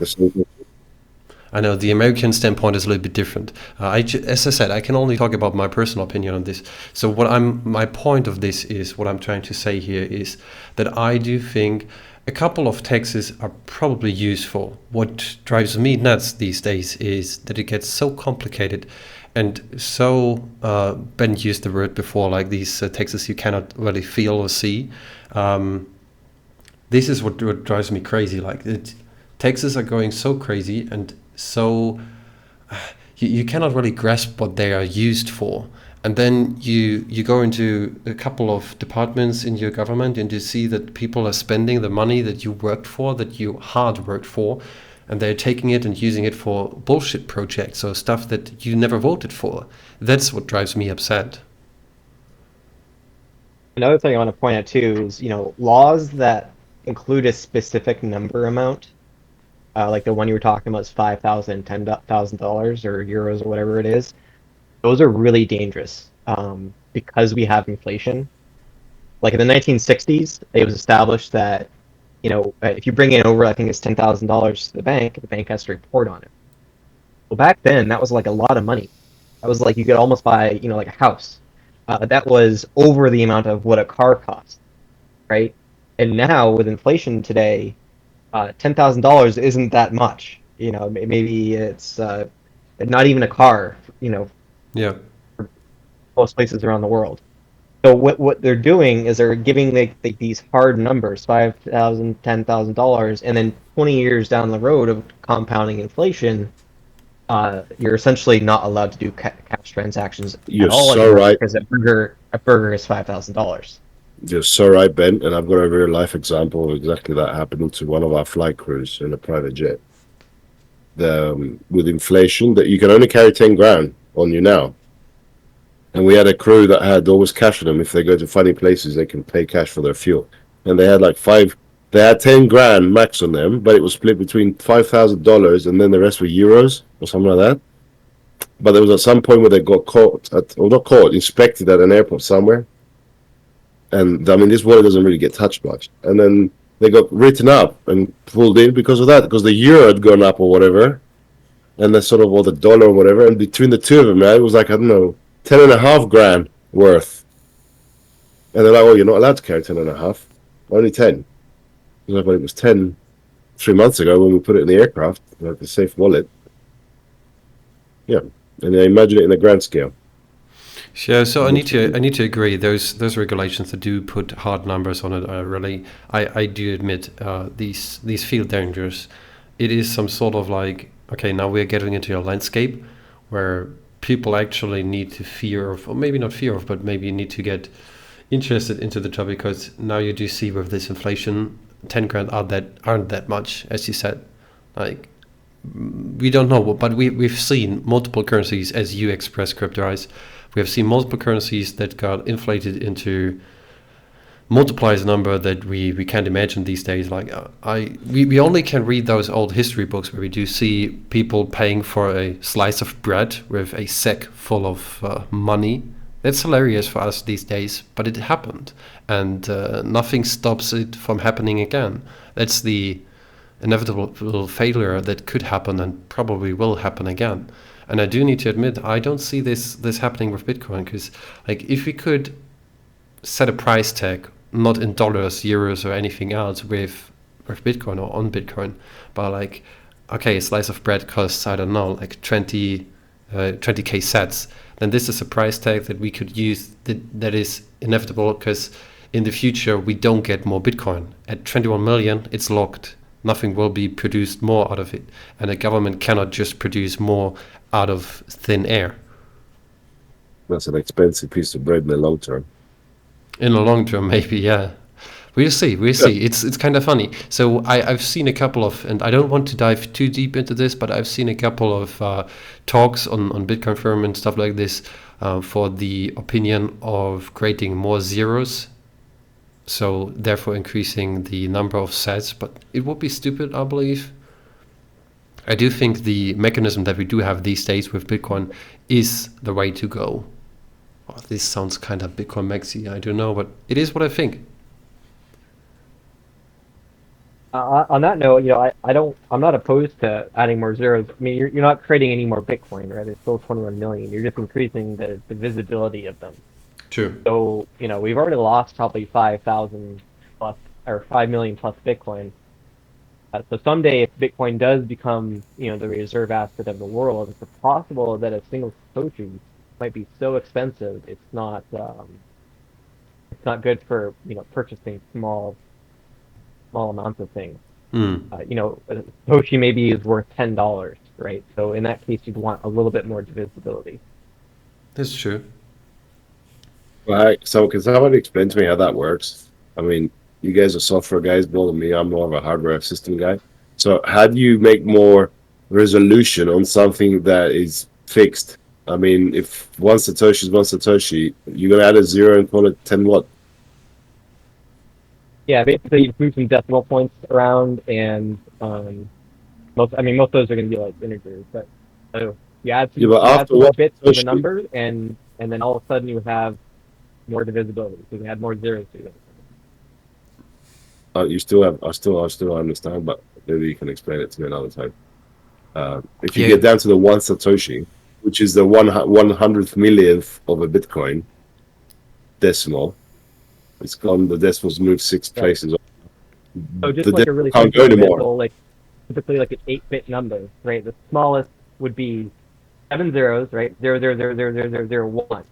I know the American standpoint is a little bit different. As I said, I can only talk about my personal opinion on this. So my point of this is, what I'm trying to say here is that I do think a couple of taxes are probably useful. What drives me nuts these days is that it gets so complicated and so, Ben used the word before, like these taxes you cannot really feel or see. This is what drives me crazy. Like taxes are going so crazy and so you cannot really grasp what they are used for. And then you go into a couple of departments in your government and you see that people are spending the money that you worked for, that you hard worked for, and they're taking it and using it for bullshit projects or stuff that you never voted for. That's what drives me upset. Another thing I want to point out too is, laws that include a specific number amount, like the one you were talking about is $5,000, $10,000 or euros or whatever it is. Those are really dangerous because we have inflation. Like in the 1960s, it was established that if you bring in over, I think it's $10,000 to the bank has to report on it. Well, back then that was like a lot of money. That was like you could almost buy like a house. That was over the amount of what a car cost, right? And now with inflation today, $10,000 isn't that much. Maybe it's not even a car. Yeah. For most places around the world. So what they're doing is they're giving these hard numbers, $5,000, $10,000, and then 20 years down the road of compounding inflation, you're essentially not allowed to do cash transactions You're at all so anymore right. because a burger is $5,000. You're so right, Ben. And I've got a real life example of exactly that happening to one of our flight crews in a private jet. With inflation, that you can only carry 10 grand on you now. And we had a crew that had always cash on them. If they go to funny places, they can pay cash for their fuel. And they had they had 10 grand max on them, but it was split between $5,000 and then the rest were euros or something like that. But there was at some point where they got inspected at an airport somewhere. And I mean, this water doesn't really get touched much. And then they got written up and pulled in because of that, because the euro had gone up or whatever. And the sort of, or the dollar or whatever. And between the two of them, man, it was like, I don't know, 10.5 grand worth. And they're like, oh, you're not allowed to carry 10.5, only 10. But it was 10 3 months ago when we put it in the aircraft, like the safe wallet. Yeah, and I imagine it in a grand scale. Yeah, so I need to agree. Those regulations that do put hard numbers on it are really, I do admit, these feel dangerous. It is some sort of like, okay, now we're getting into a landscape where people actually need to fear of, or maybe not fear of, but maybe need to get interested into the topic, because now you do see with this inflation, 10 grand aren't that much, as you said. Like, we don't know, but we've seen multiple currencies, as you expressed, Cryptoize. We have seen multiple currencies that got inflated into multiplies number that we can't imagine these days. Like we only can read those old history books where we do see people paying for a slice of bread with a sack full of money. That's hilarious for us these days, but it happened, and nothing stops it from happening again. That's the inevitable failure that could happen and probably will happen again. And I do need to admit, I don't see this happening with Bitcoin, because like if we could set a price tag, not in dollars, euros, or anything else with Bitcoin or on Bitcoin, but like, okay, a slice of bread costs, I don't know, like 20k sats, then this is a price tag that we could use that is inevitable, because in the future we don't get more Bitcoin. At 21 million, it's locked. Nothing will be produced more out of it, and the government cannot just produce more out of thin air. That's an expensive piece of bread in the long term. In the long term, maybe, yeah. We'll see. We'll see. It's kind of funny. So I've seen a couple of, and I don't want to dive too deep into this, but I've seen a couple of talks on Bitcoin firm and stuff like this for the opinion of creating more zeros. So therefore increasing the number of sets, but it would be stupid, I believe. I do think the mechanism that we do have these days with Bitcoin is the way to go. Oh, this sounds kind of Bitcoin maxi, I don't know, but it is what I think. On that note, I'm not opposed to adding more zeros. I mean, you're not creating any more Bitcoin, right? It's still 21 million. You're just increasing the visibility of them. True. So, we've already lost probably 5,000 plus or 5 million plus Bitcoin. So someday, if Bitcoin does become, the reserve asset of the world, it's possible that a single Satoshi might be so expensive it's not good for purchasing small amounts of things. Satoshi maybe is worth $10, right? So in that case, you'd want a little bit more divisibility. That's true. Right. So can somebody explain to me how that works? I mean, you guys are software guys more than me. I'm more of a hardware system guy. So how do you make more resolution on something that is fixed? I mean, if one Satoshi is one Satoshi, you're gonna add a zero and call it 10 what? Yeah, basically you move some decimal points around, and most of those are going to be like integers. But so you add some, more bits to the number, and then all of a sudden you have more divisibility. So you add more zeros to it. You still have. I still understand, but maybe you can explain it to me another time. If you get down to the one Satoshi, which is the 1/100th millionth of a Bitcoin decimal, it's gone. The decimals moved 6 places. So just like a really simple example, like typically like an 8-bit number, right? The smallest would be 7 zeros, right? 000000001. Well,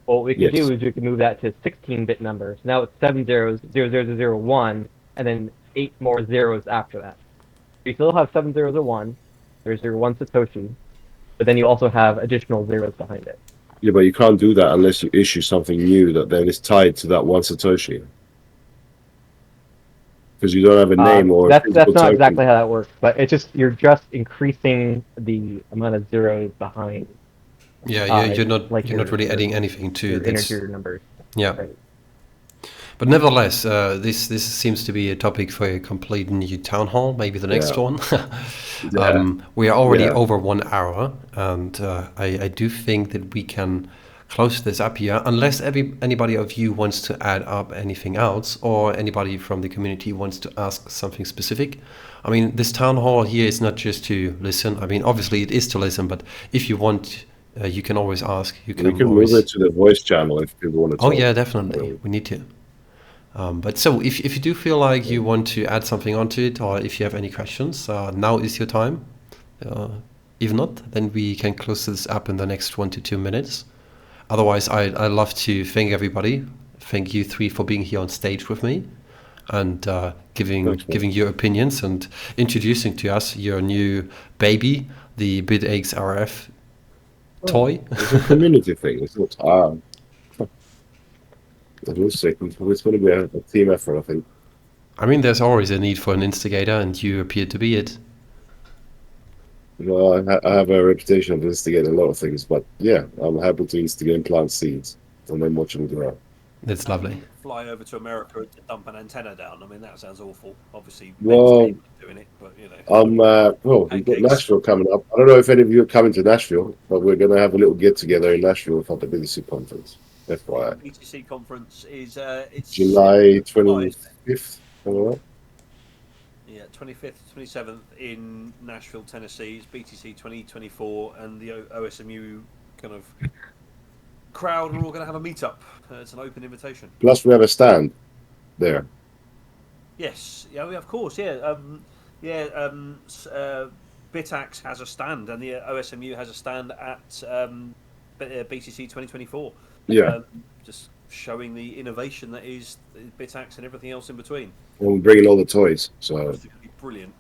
what we can do is we can move that to 16-bit numbers. Now it's 7 zeros, 00001, and then 8 more zeros after that. You still have 7 zeros or 1. There's your 1 Satoshi, but then you also have additional zeros behind it. Yeah, but you can't do that unless you issue something new that then is tied to that 1 Satoshi. Because you don't have a name or that's not token. Exactly how that works, but it's just you're just increasing the amount of zeros behind. Yeah, you're not really adding anything to this. Integer numbers. Yeah. Right. But nevertheless, this seems to be a topic for a complete new town hall, maybe the next one. We are already over 1 hour, and I do think that we can close this up here, unless anybody of you wants to add up anything else, or anybody from the community wants to ask something specific. I mean, this town hall here is not just to listen. I mean, obviously it is to listen, but if you want, you can always ask. We can move it to the voice channel if people want to talk. Oh yeah, definitely. We need to. But so if you do feel like you want to add something onto it, or if you have any questions, now is your time. If not, then we can close this up in the next 1 to 2 minutes. Otherwise, I'd love to thank everybody. Thank you 3 for being here on stage with me and giving your opinions and introducing to us your new baby, the Bitaxe RF toy. It's a community thing. It's not hard. It's going to be a team effort, I think. I mean, there's always a need for an instigator, and you appear to be it. Well, I have a reputation of instigating a lot of things, but yeah, I'm happy to instigate and plant seeds and then watch them grow. That's lovely. Fly over to America to dump an antenna down. I mean, that sounds awful. Obviously, well, doing it, but we've got Nashville coming up. I don't know if any of you are coming to Nashville, but we're going to have a little get together in Nashville for the BTC conference. FYI. BTC conference is it's July 25th. Yeah, 25th, 27th in Nashville, Tennessee. It's BTC 2024, and the OSMU kind of crowd are all going to have a meetup. It's an open invitation. Plus, we have a stand there. Yes, yeah, of course, yeah. Bitaxe has a stand, and the OSMU has a stand at BTC 2024. Yeah. Just showing the innovation that is Bitaxe and everything else in between. And we're bringing all the toys, so brilliant.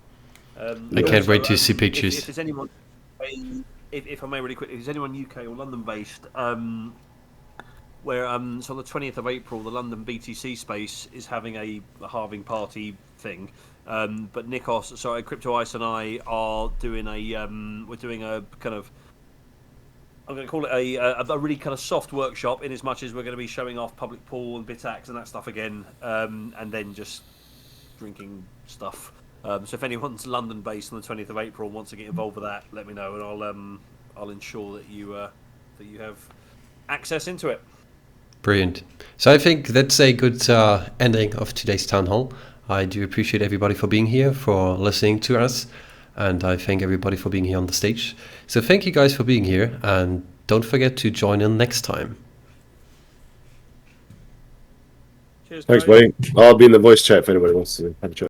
I can't also, wait to see If pictures. there's anyone, if I may really quickly, if there's anyone UK or London based, where so on the 20th of April, the London BTC space is having a halving party thing. But Crypto Ice and I are doing we're doing a kind of, I'm going to call it a really kind of soft workshop, in as much as we're going to be showing off public pool and Bitaxe and that stuff again, and then just drinking stuff. So if anyone's London based on the 20th of April and wants to get involved with that, let me know, and I'll ensure that you have access into it. Brilliant. So I think that's a good ending of today's town hall. I do appreciate everybody for being here, for listening to us, and I thank everybody for being here on the stage. So thank you guys for being here, and don't forget to join in next time. Cheers, Thanks, guys. buddy. I'll be in the voice chat if anybody wants to have a chat.